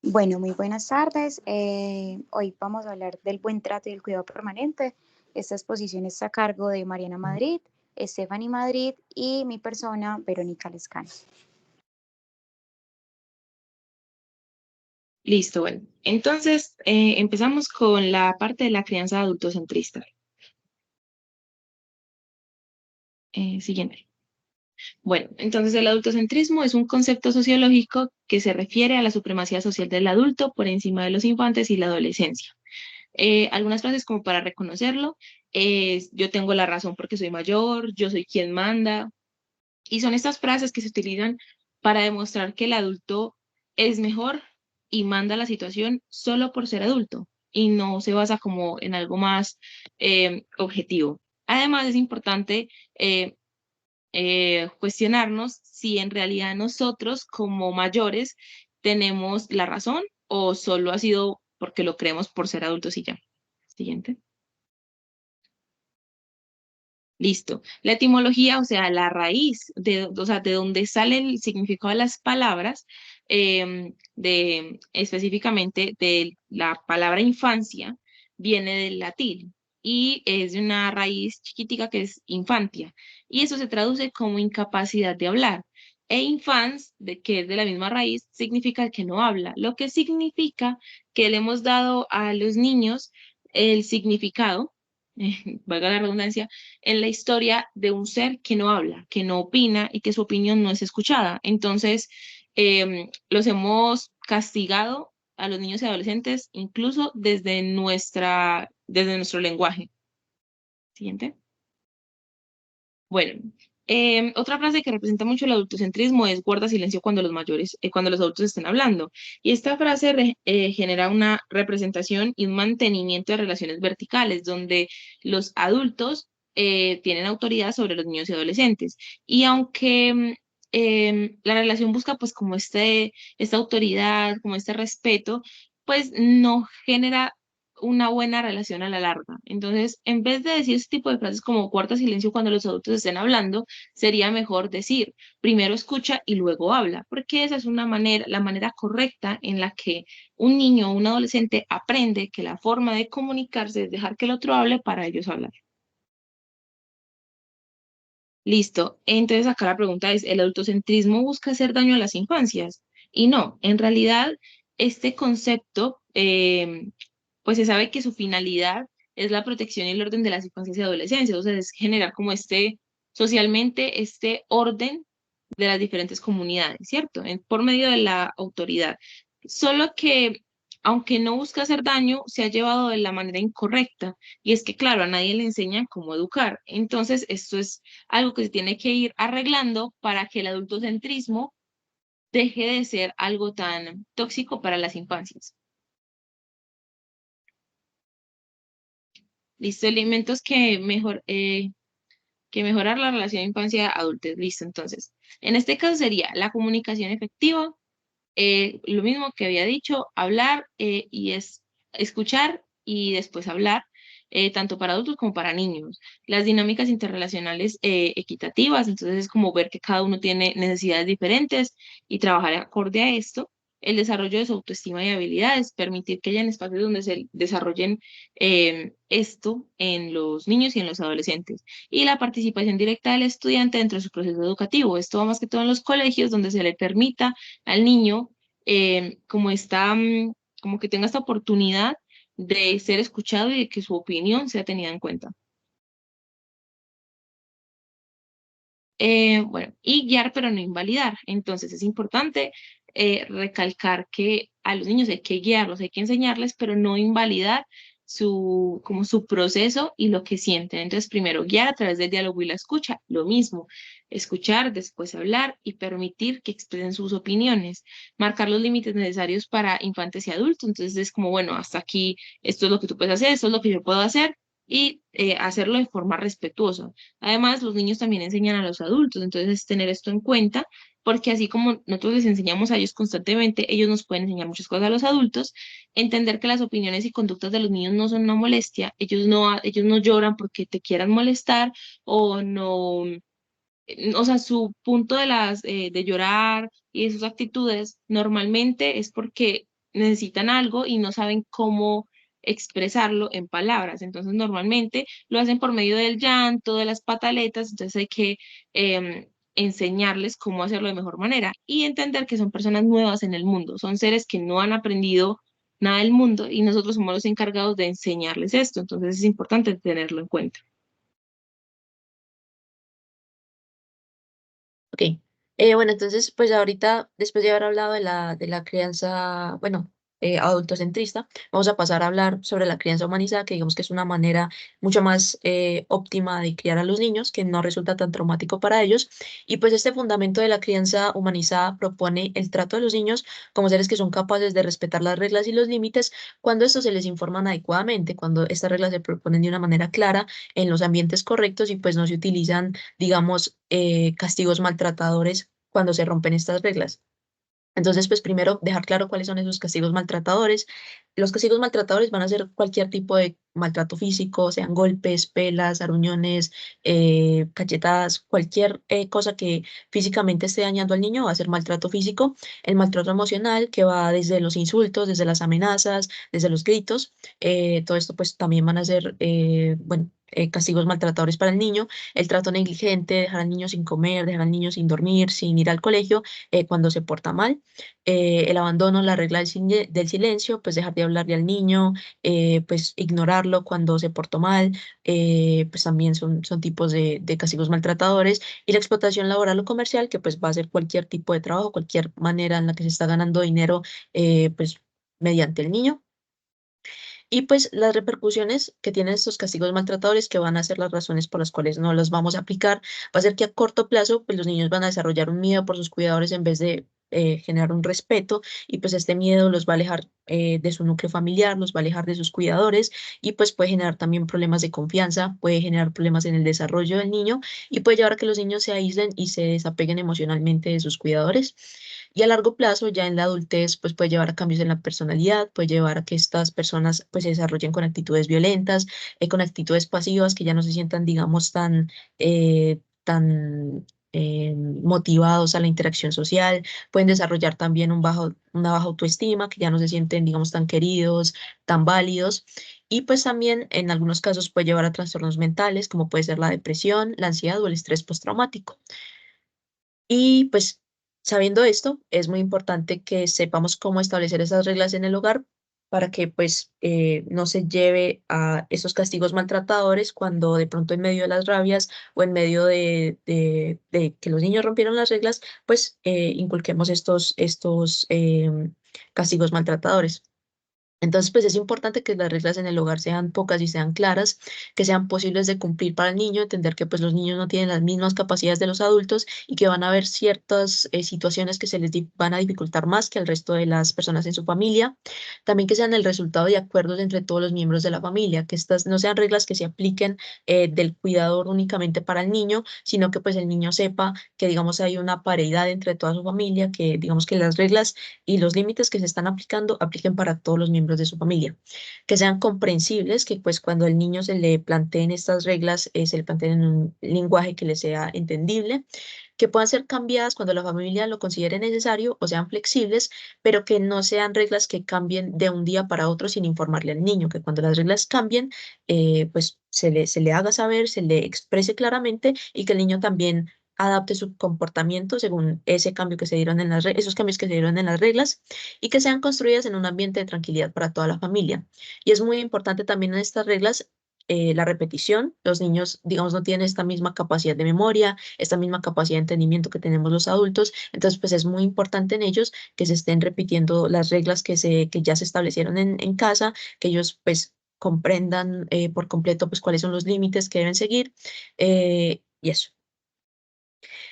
Bueno, muy buenas tardes. Hoy vamos a hablar del buen trato y el cuidado permanente. Esta exposición está a cargo de Mariana Madrid, Stephanie Madrid y mi persona, Verónica Lescano. Listo, bueno. Entonces, empezamos con la parte de la crianza adultocentrista. Siguiente. Bueno, entonces el adultocentrismo es un concepto sociológico que se refiere a la supremacía social del adulto por encima de los infantes y la adolescencia. Algunas frases como para reconocerlo es yo tengo la razón porque soy mayor, yo soy quien manda, y son estas frases que se utilizan para demostrar que el adulto es mejor y manda la situación solo por ser adulto y no se basa como en algo más objetivo. Además, es importante cuestionarnos si en realidad nosotros como mayores tenemos la razón o solo ha sido porque lo creemos por ser adultos y ya. Siguiente. Listo. La etimología, o sea, la raíz o sea, de dónde sale el significado de las palabras, específicamente de la palabra infancia, viene del latín y es de una raíz chiquitica que es infantia. Y eso se traduce como incapacidad de hablar. E infans, que es de la misma raíz, significa que no habla, lo que significa que le hemos dado a los niños el significado, valga la redundancia, en la historia de un ser que no habla, que no opina y que su opinión no es escuchada. Entonces, los hemos castigado a los niños y adolescentes incluso desde nuestro lenguaje. Siguiente. Bueno, otra frase que representa mucho el adultocentrismo es guarda silencio cuando cuando los adultos estén hablando. Y esta frase genera una representación y un mantenimiento de relaciones verticales, donde los adultos tienen autoridad sobre los niños y adolescentes. Y aunque la relación busca pues como esta autoridad, como este respeto, pues no genera una buena relación a la larga. Entonces, en vez de decir este tipo de frases como guarda silencio cuando los adultos estén hablando, sería mejor decir primero escucha y luego habla, porque esa es una manera, la manera correcta en la que un niño o un adolescente aprende que la forma de comunicarse es dejar que el otro hable para ellos hablar. Listo. Entonces acá la pregunta es, ¿el adultocentrismo busca hacer daño a las infancias? Y no, en realidad este concepto, pues se sabe que su finalidad es la protección y el orden de las infancias y adolescencias, o sea, es generar como socialmente, este orden de las diferentes comunidades, ¿cierto? Por medio de la autoridad. Solo que, aunque no busca hacer daño, se ha llevado de la manera incorrecta. Y es que, claro, a nadie le enseñan cómo educar. Entonces, esto es algo que se tiene que ir arreglando para que el adultocentrismo deje de ser algo tan tóxico para las infancias. Listo, elementos que mejorar la relación infancia-adultez. Listo, entonces. En este caso sería la comunicación efectiva, lo mismo que había dicho, hablar y es escuchar y después hablar, tanto para adultos como para niños. Las dinámicas interrelacionales equitativas, entonces es como ver que cada uno tiene necesidades diferentes y trabajar acorde a esto. El desarrollo de su autoestima y habilidades, permitir que hayan espacios donde se desarrollen esto en los niños y en los adolescentes. Y la participación directa del estudiante dentro de su proceso educativo. Esto va más que todo en los colegios, donde se le permita al niño como que tenga esta oportunidad de ser escuchado y de que su opinión sea tenida en cuenta. Bueno, y guiar pero no invalidar. Entonces es importante recalcar que a los niños hay que guiarlos, hay que enseñarles, pero no invalidar como su proceso y lo que sienten. Entonces, primero guiar a través del diálogo y la escucha, lo mismo, escuchar, después hablar y permitir que expresen sus opiniones, marcar los límites necesarios para infantes y adultos. Entonces es como, bueno, hasta aquí, esto es lo que tú puedes hacer, esto es lo que yo puedo hacer y hacerlo de forma respetuosa. Además, los niños también enseñan a los adultos, entonces es tener esto en cuenta, porque así como nosotros les enseñamos a ellos constantemente, ellos nos pueden enseñar muchas cosas a los adultos, entender que las opiniones y conductas de los niños no son una molestia, ellos no lloran porque te quieran molestar o no, o sea, su punto de llorar y de sus actitudes normalmente es porque necesitan algo y no saben cómo expresarlo en palabras. Entonces, normalmente lo hacen por medio del llanto, de las pataletas, entonces hay que enseñarles cómo hacerlo de mejor manera y entender que son personas nuevas en el mundo, son seres que no han aprendido nada del mundo y nosotros somos los encargados de enseñarles esto, entonces es importante tenerlo en cuenta. Ok. Bueno, entonces, pues ahorita, después de haber hablado de la crianza, bueno, adultocentrista, vamos a pasar a hablar sobre la crianza humanizada, que digamos que es una manera mucho más óptima de criar a los niños, que no resulta tan traumático para ellos. Y pues este fundamento de la crianza humanizada propone el trato de los niños como seres que son capaces de respetar las reglas y los límites cuando estos se les informan adecuadamente, cuando estas reglas se proponen de una manera clara en los ambientes correctos y pues no se utilizan digamos, castigos maltratadores cuando se rompen estas reglas. Entonces, pues primero dejar claro cuáles son esos castigos maltratadores. Los castigos maltratadores van a ser cualquier tipo de maltrato físico, sean golpes, pelas, aruñones, cachetadas, cualquier cosa que físicamente esté dañando al niño va a ser maltrato físico. El maltrato emocional, que va desde los insultos, desde las amenazas, desde los gritos. Todo esto pues también van a ser, bueno, castigos maltratadores para el niño. El trato negligente, dejar al niño sin comer, dejar al niño sin dormir, sin ir al colegio cuando se porta mal. El abandono, la regla del silencio, pues dejar de hablarle al niño, pues ignorarlo cuando se portó mal, pues también son tipos de castigos maltratadores. Y la explotación laboral o comercial, que pues va a ser cualquier tipo de trabajo, cualquier manera en la que se está ganando dinero, pues mediante el niño. Y pues las repercusiones que tienen estos castigos maltratadores, que van a ser las razones por las cuales no los vamos a aplicar, va a ser que a corto plazo, pues los niños van a desarrollar un miedo por sus cuidadores en vez de generar un respeto, y pues este miedo los va a alejar de su núcleo familiar, los va a alejar de sus cuidadores, y pues puede generar también problemas de confianza, puede generar problemas en el desarrollo del niño, y puede llevar a que los niños se aíslen y se desapeguen emocionalmente de sus cuidadores. Y a largo plazo, ya en la adultez, pues puede llevar a cambios en la personalidad, puede llevar a que estas personas pues se desarrollen con actitudes violentas, con actitudes pasivas, que ya no se sientan, digamos, tan motivados a la interacción social, pueden desarrollar también una baja autoestima, que ya no se sienten, digamos, tan queridos, tan válidos. Y pues también en algunos casos puede llevar a trastornos mentales, como puede ser la depresión, la ansiedad o el estrés postraumático. Y pues sabiendo esto, es muy importante que sepamos cómo establecer esas reglas en el hogar para que pues no se lleve a esos castigos maltratadores cuando de pronto en medio de las rabias o en medio de que los niños rompieron las reglas, pues inculquemos estos castigos maltratadores. Entonces, pues es importante que las reglas en el hogar sean pocas y sean claras, que sean posibles de cumplir para el niño, entender que pues los niños no tienen las mismas capacidades de los adultos y que van a haber ciertas situaciones que van a dificultar más que al resto de las personas en su familia. También que sean el resultado de acuerdos entre todos los miembros de la familia, que estas no sean reglas que se apliquen del cuidador únicamente para el niño, sino que pues el niño sepa que digamos hay una paridad entre toda su familia, que digamos que las reglas y los límites que se están aplicando apliquen para todos los miembros de su familia, que sean comprensibles, que pues cuando al niño se le planteen estas reglas, se le planteen en un lenguaje que le sea entendible, que puedan ser cambiadas cuando la familia lo considere necesario o sean flexibles, pero que no sean reglas que cambien de un día para otro sin informarle al niño, que cuando las reglas cambien, pues se le haga saber, se le exprese claramente y que el niño también adapte su comportamiento según ese cambio que se dieron en esos cambios que se dieron en las reglas y que sean construidas en un ambiente de tranquilidad para toda la familia. Y es muy importante también en estas reglas la repetición. Los niños, digamos, no tienen esta misma capacidad de memoria, esta misma capacidad de entendimiento que tenemos los adultos. Entonces, pues es muy importante en ellos que se estén repitiendo las reglas que ya se establecieron en casa, que ellos pues comprendan por completo pues cuáles son los límites que deben seguir y eso.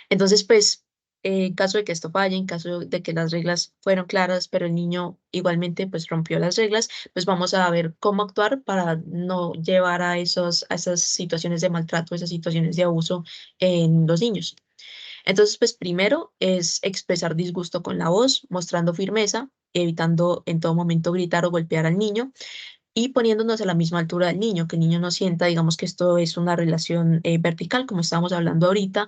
Entonces, pues, en caso de que esto falle, en caso de que las reglas fueron claras, pero el niño igualmente pues rompió las reglas, pues vamos a ver cómo actuar para no llevar a esas situaciones de maltrato, esas situaciones de abuso en los niños. Entonces, pues primero es expresar disgusto con la voz, mostrando firmeza, evitando en todo momento gritar o golpear al niño. y poniéndonos a la misma altura del niño, que el niño no sienta, digamos, que esto es una relación vertical, como estábamos hablando ahorita,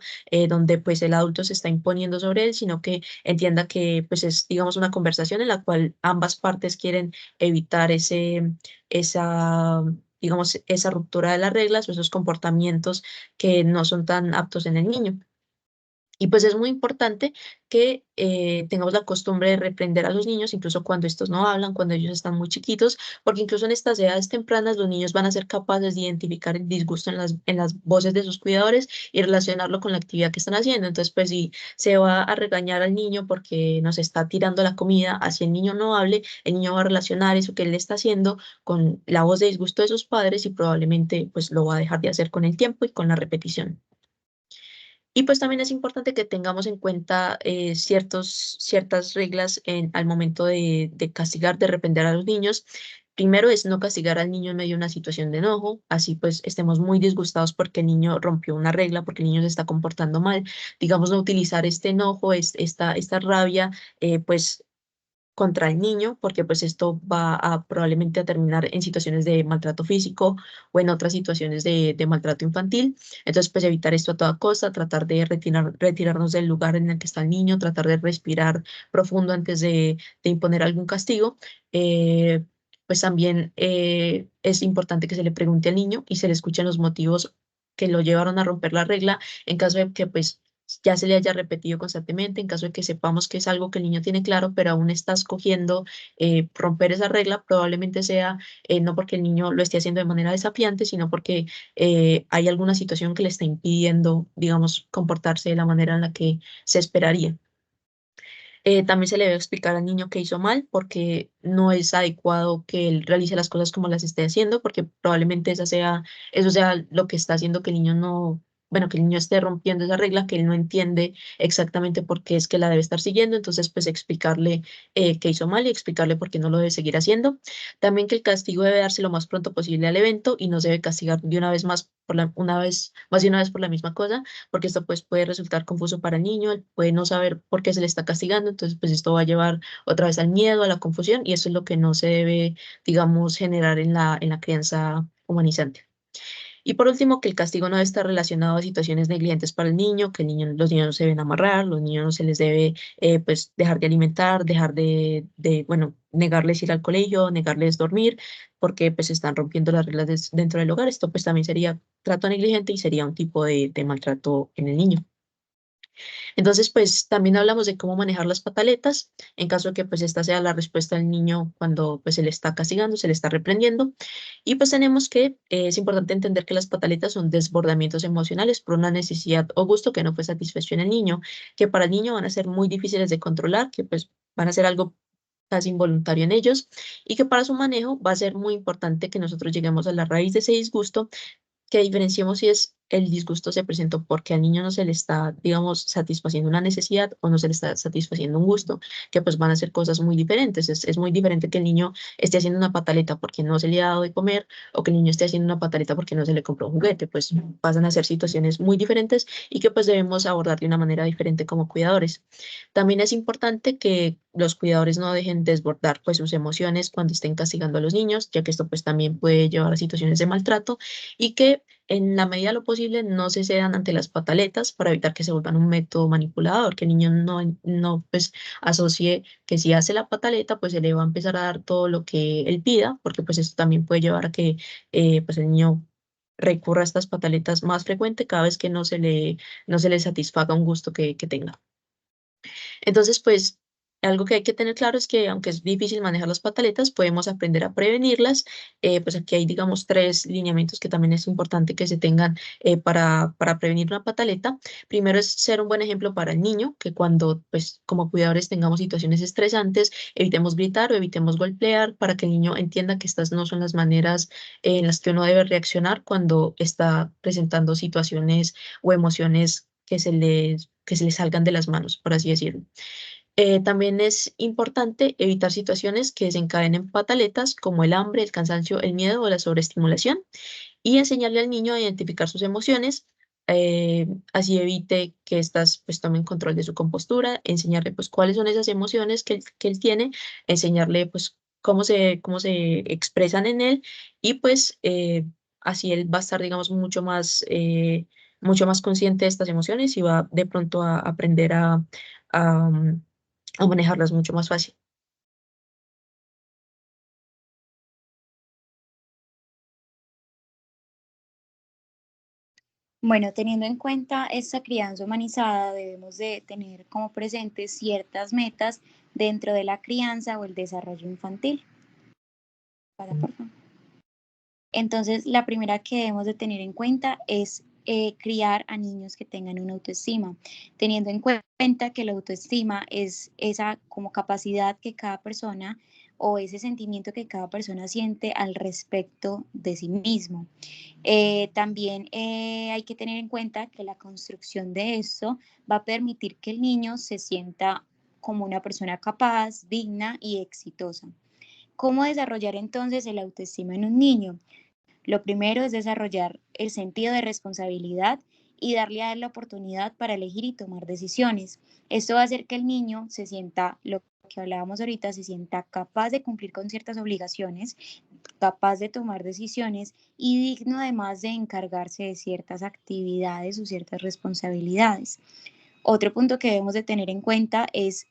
donde pues el adulto se está imponiendo sobre él, sino que entienda que pues es, digamos, una conversación en la cual ambas partes quieren evitar esa, digamos, esa ruptura de las reglas o esos comportamientos que no son tan aptos en el niño. Y pues es muy importante que tengamos la costumbre de reprender a los niños, incluso cuando estos no hablan, cuando ellos están muy chiquitos, porque incluso en estas edades tempranas los niños van a ser capaces de identificar el disgusto en las voces de sus cuidadores y relacionarlo con la actividad que están haciendo. Entonces, pues si se va a regañar al niño porque nos está tirando la comida, así el niño no hable, el niño va a relacionar eso que él está haciendo con la voz de disgusto de sus padres y probablemente pues lo va a dejar de hacer con el tiempo y con la repetición. Y pues también es importante que tengamos en cuenta ciertas reglas al momento de castigar, de reprender a los niños. Primero es no castigar al niño en medio de una situación de enojo, así pues estemos muy disgustados porque el niño rompió una regla, porque el niño se está comportando mal. Digamos, no utilizar este enojo, esta rabia, pues contra el niño, porque pues esto va a probablemente a terminar en situaciones de maltrato físico o en otras situaciones de maltrato infantil. Entonces, pues evitar esto a toda costa, tratar de retirarnos del lugar en el que está el niño, tratar de respirar profundo antes de imponer algún castigo. Pues también es importante que se le pregunte al niño y se le escuchen los motivos que lo llevaron a romper la regla en caso de que pues ya se le haya repetido constantemente, en caso de que sepamos que es algo que el niño tiene claro, pero aún está escogiendo romper esa regla, probablemente sea no porque el niño lo esté haciendo de manera desafiante, sino porque hay alguna situación que le está impidiendo, digamos, comportarse de la manera en la que se esperaría. También se le debe explicar al niño que hizo mal porque no es adecuado que él realice las cosas como las esté haciendo, porque probablemente eso sea lo que está haciendo que el niño no, bueno, que el niño esté rompiendo esa regla, que él no entiende exactamente por qué es que la debe estar siguiendo. Entonces, pues explicarle que hizo mal y explicarle por qué no lo debe seguir haciendo. También que el castigo debe darse lo más pronto posible al evento y no se debe castigar de una vez más más de una vez por la misma cosa, porque esto pues puede resultar confuso para el niño, él puede no saber por qué se le está castigando, entonces pues esto va a llevar otra vez al miedo, a la confusión, y eso es lo que no se debe, digamos, generar en la crianza humanizante. Y por último, que el castigo no debe estar relacionado a situaciones negligentes para el niño, que los niños no se deben amarrar, los niños no se les debe pues dejar de alimentar, dejar bueno, negarles ir al colegio, negarles dormir, porque pues están rompiendo las reglas dentro del hogar. Esto pues también sería trato negligente y sería un tipo de maltrato en el niño. Entonces, pues también hablamos de cómo manejar las pataletas en caso de que pues esta sea la respuesta del niño cuando pues se le está castigando, se le está reprendiendo. Y pues tenemos que, es importante entender que las pataletas son desbordamientos emocionales por una necesidad o gusto que no fue satisfecho en el niño, que para el niño van a ser muy difíciles de controlar, que pues van a ser algo casi involuntario en ellos y que para su manejo va a ser muy importante que nosotros lleguemos a la raíz de ese disgusto, que diferenciemos si es el disgusto se presentó porque al niño no se le está, digamos, satisfaciendo una necesidad o no se le está satisfaciendo un gusto, que pues van a ser cosas muy diferentes. Es muy diferente que el niño esté haciendo una pataleta porque no se le ha dado de comer o que el niño esté haciendo una pataleta porque no se le compró un juguete, pues pasan a ser situaciones muy diferentes y que pues debemos abordar de una manera diferente como cuidadores. También es importante que los cuidadores no dejen desbordar pues sus emociones cuando estén castigando a los niños, ya que esto pues también puede llevar a situaciones de maltrato y que en la medida de lo posible no se cedan ante las pataletas para evitar que se vuelvan un método manipulador, que el niño no pues asocie que si hace la pataleta pues se le va a empezar a dar todo lo que él pida, porque pues esto también puede llevar a que pues el niño recurra a estas pataletas más frecuente cada vez que no se le satisfaga un gusto que tenga. Entonces, pues algo que hay que tener claro es que aunque es difícil manejar las pataletas, podemos aprender a prevenirlas. Pues aquí hay, digamos, tres lineamientos que también es importante que se tengan para prevenir una pataleta. Primero es ser un buen ejemplo para el niño, que cuando, pues, como cuidadores tengamos situaciones estresantes, evitemos gritar o evitemos golpear para que el niño entienda que estas no son las maneras en las que uno debe reaccionar cuando está presentando situaciones o emociones que se le salgan de las manos, por así decirlo. También es importante evitar situaciones que desencadenen pataletas como el hambre, el cansancio, el miedo o la sobreestimulación y enseñarle al niño a identificar sus emociones. Así evite que éstas pues tomen control de su compostura, enseñarle pues cuáles son esas emociones que él tiene, enseñarle pues cómo se expresan en él y pues así él va a estar, digamos, mucho más consciente de estas emociones y va de pronto a aprender a, mm, a manejarlas mucho más fácil. Bueno, teniendo en cuenta esta crianza humanizada, debemos de tener como presentes ciertas metas dentro de la crianza o el desarrollo infantil. Por favor. Entonces, la primera que debemos de tener en cuenta es criar a niños que tengan una autoestima, teniendo en cuenta que la autoestima es esa como capacidad que cada persona o ese sentimiento que cada persona siente al respecto de sí mismo. También hay que tener en cuenta que la construcción de esto va a permitir que el niño se sienta como una persona capaz, digna y exitosa. ¿Cómo desarrollar entonces el autoestima en un niño? Lo primero es desarrollar el sentido de responsabilidad y darle a él la oportunidad para elegir y tomar decisiones. Esto va a hacer que el niño se sienta, lo que hablábamos ahorita, se sienta capaz de cumplir con ciertas obligaciones, capaz de tomar decisiones y digno además de encargarse de ciertas actividades o ciertas responsabilidades. Otro punto que debemos de tener en cuenta es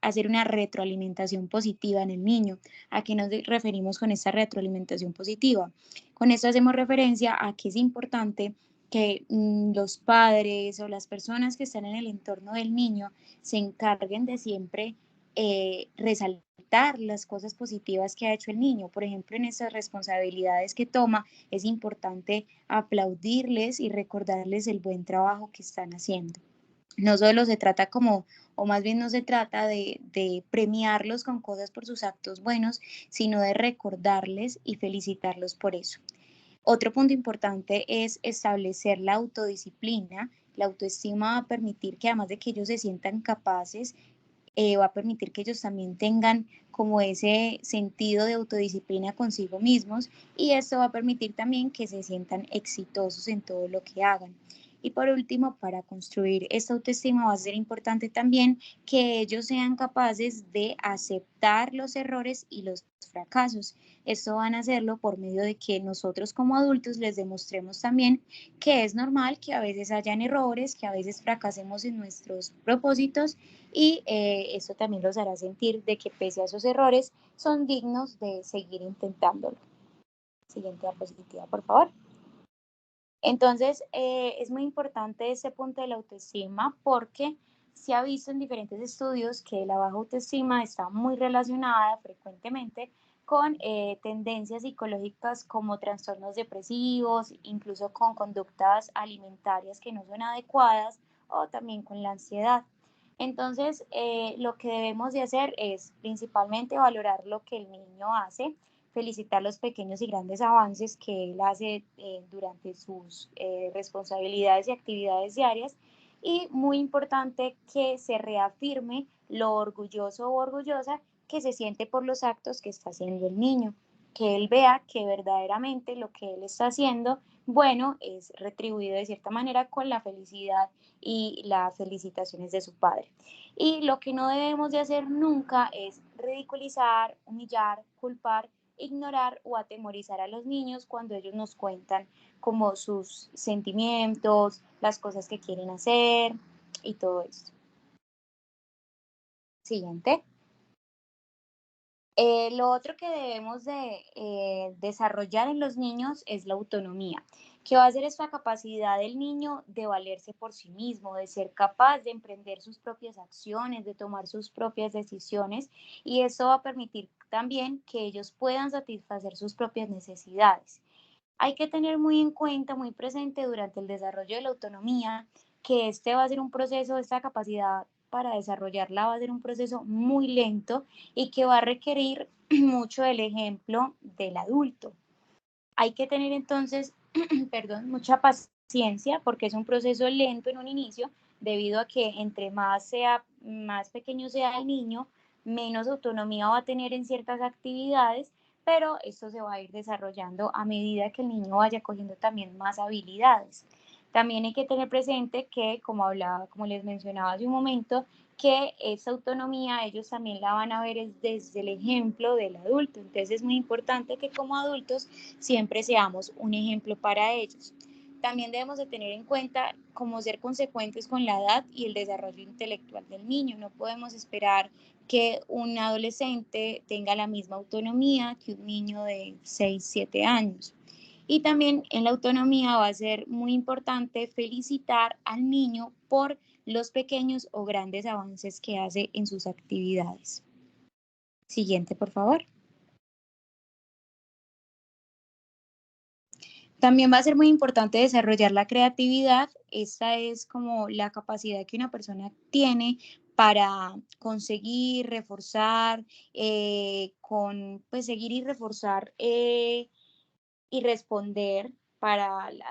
hacer una retroalimentación positiva en el niño. ¿A qué nos referimos con esta retroalimentación positiva? Con esto hacemos referencia a que es importante que los padres o las personas que están en el entorno del niño se encarguen de siempre resaltar las cosas positivas que ha hecho el niño. Por ejemplo, en esas responsabilidades que toma, es importante aplaudirles y recordarles el buen trabajo que están haciendo. No solo se trata como, o más bien no se trata de premiarlos con cosas por sus actos buenos, sino de recordarles y felicitarlos por eso. Otro punto importante es establecer la autodisciplina. La autoestima va a permitir que además de que ellos se sientan capaces, va a permitir que ellos también tengan como ese sentido de autodisciplina consigo mismos y esto va a permitir también que se sientan exitosos en todo lo que hagan. Y por último, para construir esta autoestima va a ser importante también que ellos sean capaces de aceptar los errores y los fracasos. Esto van a hacerlo por medio de que nosotros como adultos les demostremos también que es normal que a veces hayan errores, que a veces fracasemos en nuestros propósitos y eso también los hará sentir de que pese a esos errores son dignos de seguir intentándolo. Siguiente diapositiva, por favor. Entonces, es muy importante ese punto de la autoestima porque se ha visto en diferentes estudios que la baja autoestima está muy relacionada frecuentemente con tendencias psicológicas como trastornos depresivos, incluso con conductas alimentarias que no son adecuadas o también con la ansiedad. Entonces, lo que debemos de hacer es principalmente valorar lo que el niño hace, felicitar los pequeños y grandes avances que él hace durante sus responsabilidades y actividades diarias y muy importante que se reafirme lo orgulloso o orgullosa que se siente por los actos que está haciendo el niño, que él vea que verdaderamente lo que él está haciendo, bueno, es retribuido de cierta manera con la felicidad y las felicitaciones de su padre. Y lo que no debemos de hacer nunca es ridiculizar, humillar, culpar, ignorar o atemorizar a los niños cuando ellos nos cuentan como sus sentimientos, las cosas que quieren hacer y todo esto. Siguiente. Lo otro que debemos de desarrollar en los niños es la autonomía, que va a ser esta capacidad del niño de valerse por sí mismo, de ser capaz de emprender sus propias acciones, de tomar sus propias decisiones y eso va a permitir también que ellos puedan satisfacer sus propias necesidades. Hay que tener muy en cuenta, muy presente durante el desarrollo de la autonomía, que este va a ser un proceso, esta capacidad para desarrollarla va a ser un proceso muy lento y que va a requerir mucho el ejemplo del adulto. Hay que tener entonces, perdón, mucha paciencia porque es un proceso lento en un inicio debido a que entre más pequeño sea el niño, menos autonomía va a tener en ciertas actividades, pero esto se va a ir desarrollando a medida que el niño vaya cogiendo también más habilidades. También hay que tener presente que, como les mencionaba hace un momento, que esa autonomía ellos también la van a ver desde el ejemplo del adulto. Entonces es muy importante que como adultos siempre seamos un ejemplo para ellos. También debemos de tener en cuenta cómo ser consecuentes con la edad y el desarrollo intelectual del niño. No podemos esperar que un adolescente tenga la misma autonomía que un niño de 6, 7 años. Y también en la autonomía va a ser muy importante felicitar al niño por los pequeños o grandes avances que hace en sus actividades. Siguiente, por favor. También va a ser muy importante desarrollar la creatividad. Esta es como la capacidad que una persona tiene para conseguir, reforzar, seguir y reforzar y responder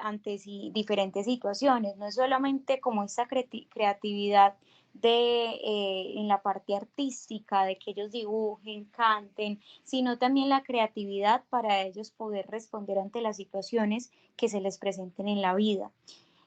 ante diferentes situaciones. No es solamente como esa creatividad en la parte artística, de que ellos dibujen, canten, sino también la creatividad para ellos poder responder ante las situaciones que se les presenten en la vida.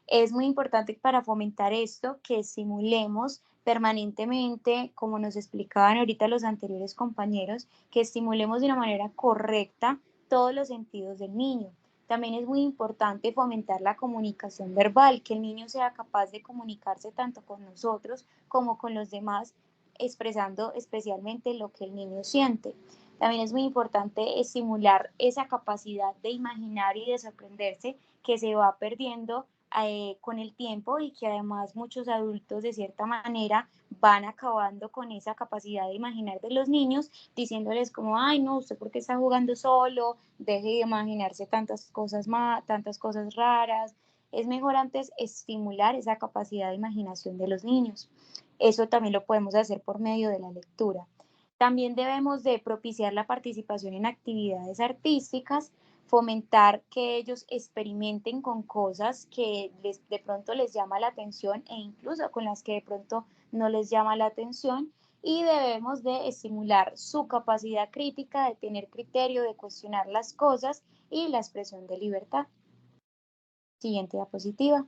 Es muy importante para fomentar esto que estimulemos permanentemente, como nos explicaban ahorita los anteriores compañeros, que estimulemos de una manera correcta todos los sentidos del niño. También es muy importante fomentar la comunicación verbal, que el niño sea capaz de comunicarse tanto con nosotros como con los demás, expresando especialmente lo que el niño siente. También es muy importante estimular esa capacidad de imaginar y de sorprenderse que se va perdiendo con el tiempo y que además muchos adultos de cierta manera van acabando con esa capacidad de imaginar de los niños, diciéndoles como, ay no, usted porque está jugando solo, deje de imaginarse tantas cosas tantas cosas raras. Es mejor antes estimular esa capacidad de imaginación de los niños. Eso también lo podemos hacer por medio de la lectura. También debemos de propiciar la participación en actividades artísticas, fomentar que ellos experimenten con cosas que de pronto les llama la atención e incluso con las que de pronto no les llama la atención, y debemos de estimular su capacidad crítica, de tener criterio, de cuestionar las cosas y la expresión de libertad. Siguiente diapositiva.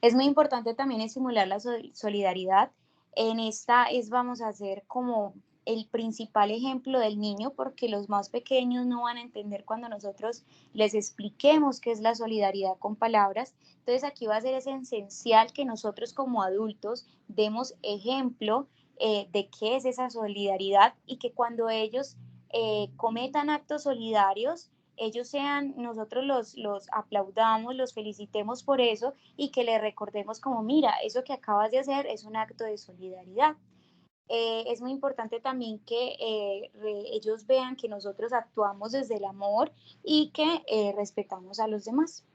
Es muy importante también estimular la solidaridad. En esta vamos a hacer como el principal ejemplo del niño, porque los más pequeños no van a entender cuando nosotros les expliquemos qué es la solidaridad con palabras. Entonces aquí va a ser esencial que nosotros como adultos demos ejemplo de qué es esa solidaridad, y que cuando ellos cometan actos solidarios, nosotros los aplaudamos, los felicitemos por eso, y que le recordemos como, mira, eso que acabas de hacer es un acto de solidaridad. Es muy importante también que ellos vean que nosotros actuamos desde el amor y que respetamos a los demás.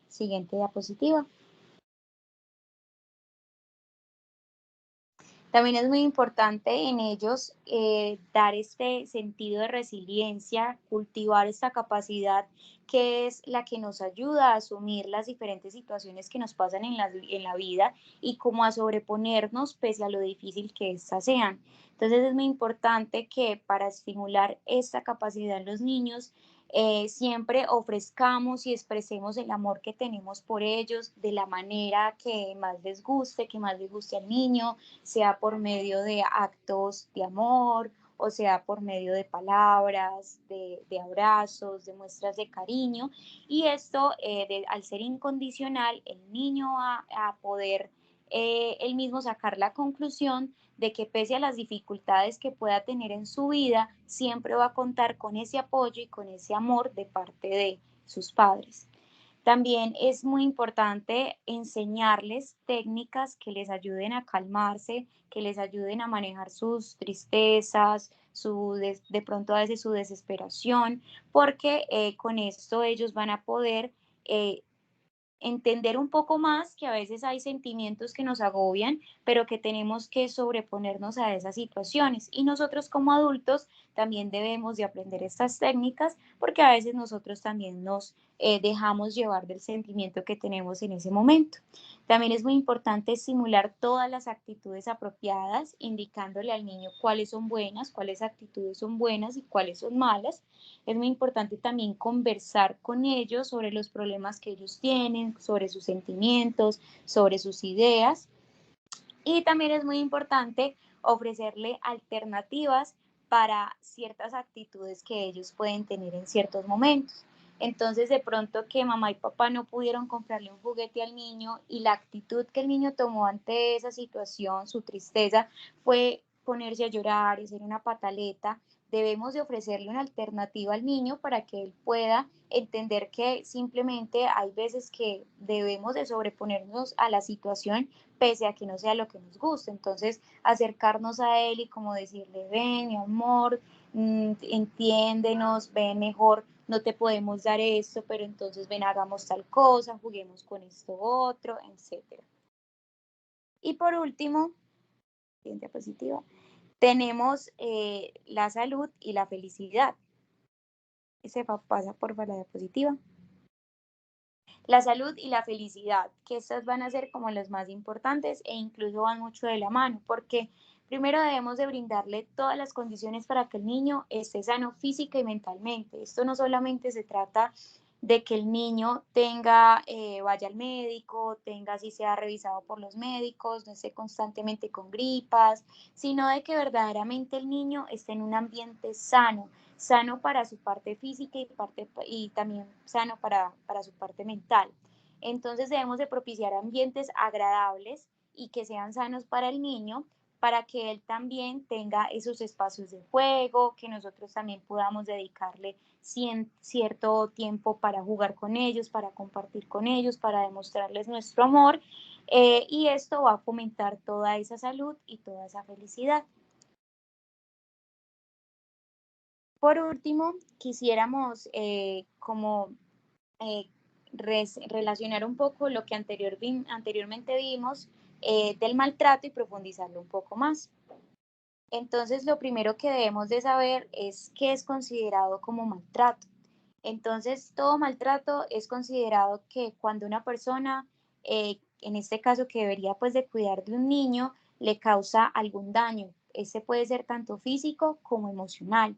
Siguiente diapositiva. También es muy importante en ellos dar este sentido de resiliencia, cultivar esta capacidad que es la que nos ayuda a asumir las diferentes situaciones que nos pasan en la vida, y como a sobreponernos pese a lo difícil que éstas sean. Entonces es muy importante que para estimular esta capacidad en los niños, siempre ofrezcamos y expresemos el amor que tenemos por ellos de la manera que más les guste, que más les guste al niño, sea por medio de actos de amor, o sea por medio de palabras, de abrazos, de muestras de cariño. Y esto, al ser incondicional, el niño va a poder él mismo sacar la conclusión de que pese a las dificultades que pueda tener en su vida, siempre va a contar con ese apoyo y con ese amor de parte de sus padres. También es muy importante enseñarles técnicas que les ayuden a calmarse, que les ayuden a manejar sus tristezas, de pronto a veces su desesperación, porque con esto ellos van a poder entender un poco más que a veces hay sentimientos que nos agobian, pero que tenemos que sobreponernos a esas situaciones. Y nosotros como adultos también debemos de aprender estas técnicas, porque a veces nosotros también nos dejamos llevar del sentimiento que tenemos en ese momento. También es muy importante estimular todas las actitudes apropiadas, indicándole al niño cuáles son buenas, cuáles actitudes son buenas y cuáles son malas. Es muy importante también conversar con ellos sobre los problemas que ellos tienen, sobre sus sentimientos, sobre sus ideas. Y también es muy importante ofrecerle alternativas para ciertas actitudes que ellos pueden tener en ciertos momentos. Entonces, de pronto que mamá y papá no pudieron comprarle un juguete al niño y la actitud que el niño tomó ante esa situación, su tristeza, fue ponerse a llorar y hacer una pataleta. Debemos de ofrecerle una alternativa al niño para que él pueda entender que simplemente hay veces que debemos de sobreponernos a la situación pese a que no sea lo que nos gusta. Entonces, acercarnos a él y como decirle, ven, mi amor, entiéndenos, ven mejor, no te podemos dar esto, pero entonces ven, hagamos tal cosa, juguemos con esto otro, etc. Y por último, siguiente diapositiva, tenemos la salud y la felicidad. Pasa por la diapositiva. La salud y la felicidad, que estas van a ser como las más importantes e incluso van mucho de la mano, porque primero debemos de brindarle todas las condiciones para que el niño esté sano física y mentalmente. Esto no solamente se trata de que el niño vaya al médico, así sea revisado por los médicos, no esté constantemente con gripas, sino de que verdaderamente el niño esté en un ambiente sano, sano para su parte física y también sano para su parte mental. Entonces debemos de propiciar ambientes agradables y que sean sanos para el niño, para que él también tenga esos espacios de juego, que nosotros también podamos dedicarle cierto tiempo para jugar con ellos, para compartir con ellos, para demostrarles nuestro amor, y esto va a fomentar toda esa salud y toda esa felicidad. Por último, quisiéramos eh, relacionar un poco lo que anteriormente vimos del maltrato y profundizarlo un poco más. Entonces, lo primero que debemos de saber es qué es considerado como maltrato. Entonces, todo maltrato es considerado que cuando una persona, en este caso que debería pues de cuidar de un niño, le causa algún daño. Ese puede ser tanto físico como emocional.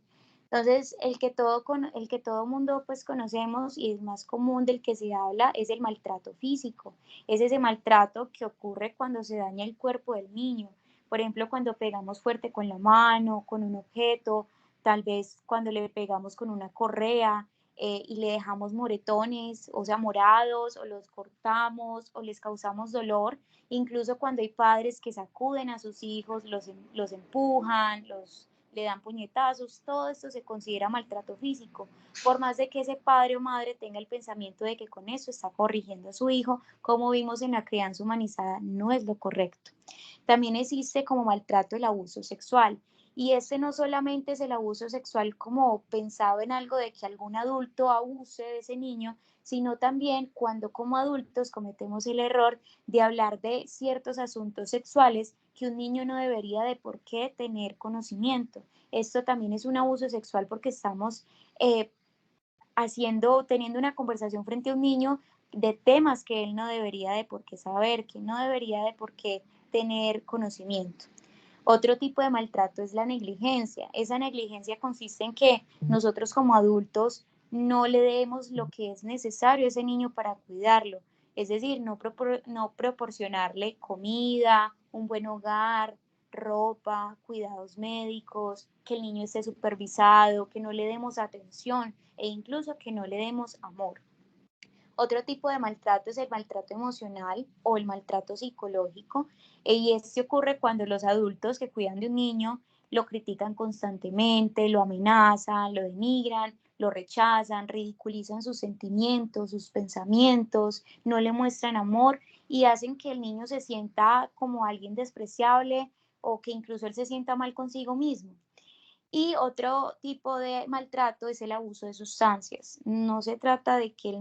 Entonces, el que todo mundo pues conocemos y es más común del que se habla es el maltrato físico. Es ese maltrato que ocurre cuando se daña el cuerpo del niño. Por ejemplo, cuando pegamos fuerte con la mano, con un objeto, tal vez cuando le pegamos con una correa, y le dejamos moretones, o sea, morados, o los cortamos, o les causamos dolor, incluso cuando hay padres que sacuden a sus hijos, los empujan, le dan puñetazos, todo esto se considera maltrato físico, por más de que ese padre o madre tenga el pensamiento de que con eso está corrigiendo a su hijo, como vimos en la crianza humanizada, no es lo correcto. También existe como maltrato el abuso sexual. Y este no solamente es el abuso sexual como pensado en algo de que algún adulto abuse de ese niño, sino también cuando como adultos cometemos el error de hablar de ciertos asuntos sexuales que un niño no debería de por qué tener conocimiento. Esto también es un abuso sexual porque estamos teniendo una conversación frente a un niño de temas que él no debería de por qué saber, que no debería de por qué tener conocimiento. Otro tipo de maltrato es la negligencia. Esa negligencia consiste en que nosotros como adultos no le demos lo que es necesario a ese niño para cuidarlo. Es decir, no proporcionarle comida, un buen hogar, ropa, cuidados médicos, que el niño esté supervisado, que no le demos atención e incluso que no le demos amor. Otro tipo de maltrato es el maltrato emocional o el maltrato psicológico, y este ocurre cuando los adultos que cuidan de un niño lo critican constantemente, lo amenazan, lo denigran, lo rechazan, ridiculizan sus sentimientos, sus pensamientos, no le muestran amor y hacen que el niño se sienta como alguien despreciable o que incluso él se sienta mal consigo mismo. Y otro tipo de maltrato es el abuso de sustancias. No se trata de que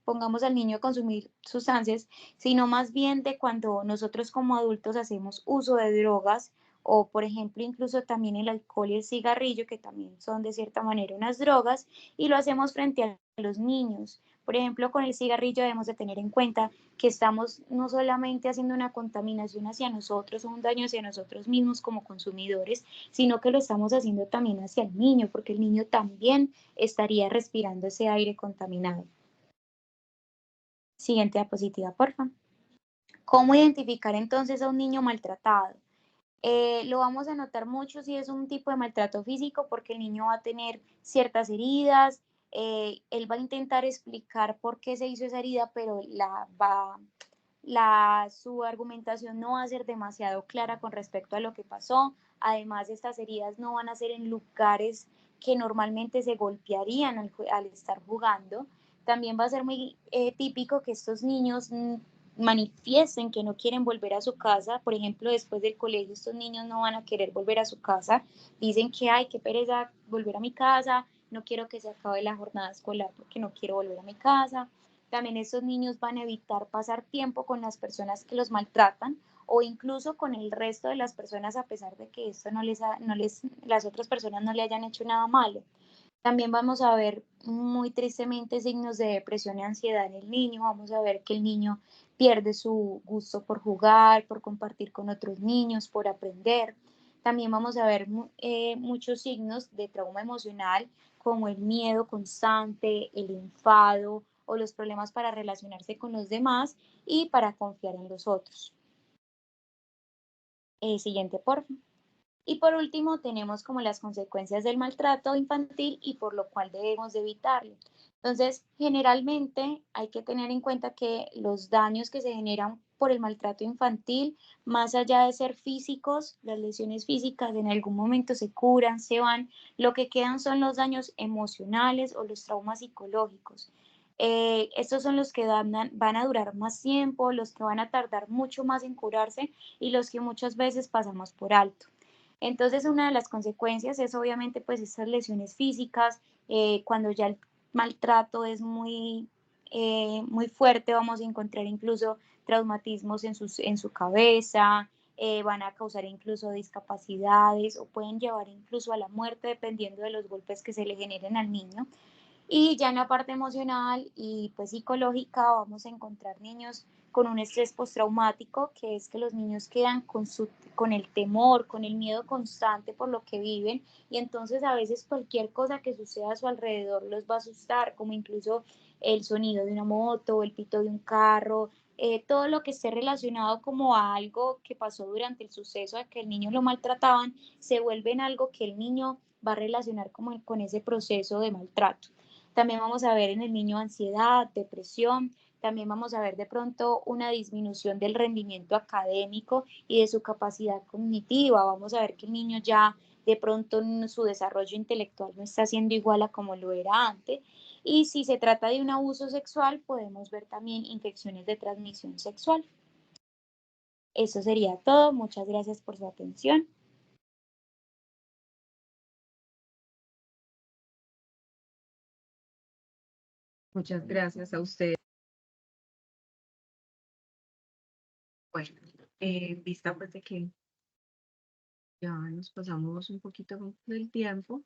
pongamos al niño a consumir sustancias, sino más bien de cuando nosotros como adultos hacemos uso de drogas o por ejemplo incluso también el alcohol y el cigarrillo, que también son de cierta manera unas drogas, y lo hacemos frente a los niños. Por ejemplo, con el cigarrillo debemos de tener en cuenta que estamos no solamente haciendo una contaminación hacia nosotros o un daño hacia nosotros mismos como consumidores, sino que lo estamos haciendo también hacia el niño, porque el niño también estaría respirando ese aire contaminado. Siguiente diapositiva, porfa. ¿Cómo identificar entonces a un niño maltratado? Lo vamos a notar mucho si es un tipo de maltrato físico porque el niño va a tener ciertas heridas, él va a intentar explicar por qué se hizo esa herida, pero su argumentación no va a ser demasiado clara con respecto a lo que pasó. Además, estas heridas no van a ser en lugares que normalmente se golpearían al estar jugando. También va a ser muy típico que estos niños manifiesten que no quieren volver a su casa. Por ejemplo, después del colegio, estos niños no van a querer volver a su casa. Dicen que, ay, qué pereza volver a mi casa, no quiero que se acabe la jornada escolar porque no quiero volver a mi casa. También estos niños van a evitar pasar tiempo con las personas que los maltratan o incluso con el resto de las personas a pesar de que esto las otras personas no le hayan hecho nada malo. También vamos a ver muy tristemente signos de depresión y ansiedad en el niño. Vamos a ver que el niño pierde su gusto por jugar, por compartir con otros niños, por aprender. También vamos a ver muchos signos de trauma emocional como el miedo constante, el enfado o los problemas para relacionarse con los demás y para confiar en los otros. Siguiente, por favor. Y por último, tenemos como las consecuencias del maltrato infantil y por lo cual debemos de evitarlo. Entonces, generalmente hay que tener en cuenta que los daños que se generan por el maltrato infantil, más allá de ser físicos, las lesiones físicas en algún momento se curan, se van, lo que quedan son los daños emocionales o los traumas psicológicos. Estos son los que van a durar más tiempo, los que van a tardar mucho más en curarse y los que muchas veces pasamos por alto. Entonces, una de las consecuencias es obviamente pues estas lesiones físicas, cuando ya el maltrato es muy fuerte, vamos a encontrar incluso traumatismos en su cabeza, van a causar incluso discapacidades o pueden llevar incluso a la muerte dependiendo de los golpes que se le generen al niño. Y ya en la parte emocional y pues psicológica vamos a encontrar niños con un estrés postraumático, que es que los niños quedan con el temor, con el miedo constante por lo que viven y entonces a veces cualquier cosa que suceda a su alrededor los va a asustar, como incluso el sonido de una moto, el pito de un carro, todo lo que esté relacionado como a algo que pasó durante el suceso de que el niño lo maltrataban, se vuelve en algo que el niño va a relacionar como con ese proceso de maltrato. También vamos a ver en el niño ansiedad, depresión, también vamos a ver de pronto una disminución del rendimiento académico y de su capacidad cognitiva. Vamos a ver que el niño ya de pronto en su desarrollo intelectual no está siendo igual a como lo era antes. Y si se trata de un abuso sexual, podemos ver también infecciones de transmisión sexual. Eso sería todo. Muchas gracias por su atención. Muchas gracias a usted. Bueno, en vista pues de que ya nos pasamos un poquito del tiempo,